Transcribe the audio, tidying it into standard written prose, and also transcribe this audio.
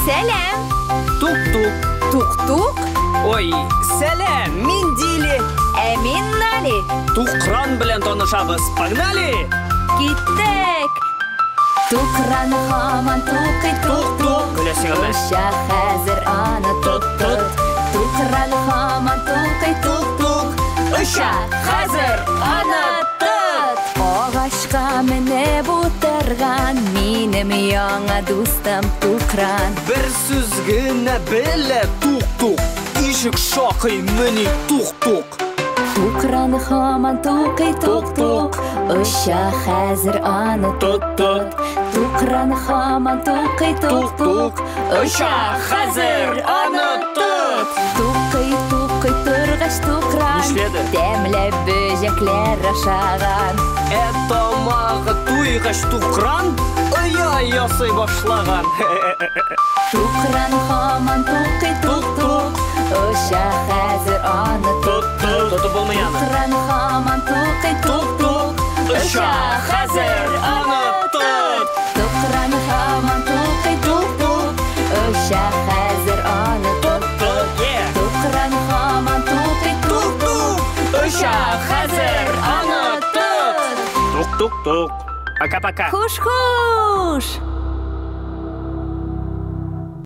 Сәлем. Тук-тук. Тук-тук. Ой, сәлем, мин Дили. Мин Нали. Тукран белән танышабыз. Погнали! Киттек. Тукран һаман тукый, тук-тук. Көләсең әмә. Оша хәзер аны тот-тот. Тукран һаман тукый, тук-тук. Оша хәзер аны тот. Агачка менеп утырган минем яңа дустым Тукран. Бер сүз генә белә тук-тук. Ишек шакый мени тук-тук. Тукран һаман тукый, тук-тук. Оша хәзер аны Тот-тот. Тукран һаман тукый, тук-тук. Оша хәзер аны тот. Тукый торгач Тукран. Нишләде? Тәмләп бөҗәкләр ашаган. Тамагы туйгач тукран оя ясый башлаган. Тукран һаман тукый, тук-тук. Оша хәзер аны Тот-тот. Тотып булмый аны. Тукран һаман тукый, тук-тук. Оша хәзер аны тот. Тукран һаман тукый, тук-тук. Оша хәзер аны Тот-тот. Тукран һаман тукый, тук-тук. Оша хәзер аны тот. Тук-тук-тук. Пока-пока. Хуш-хуш!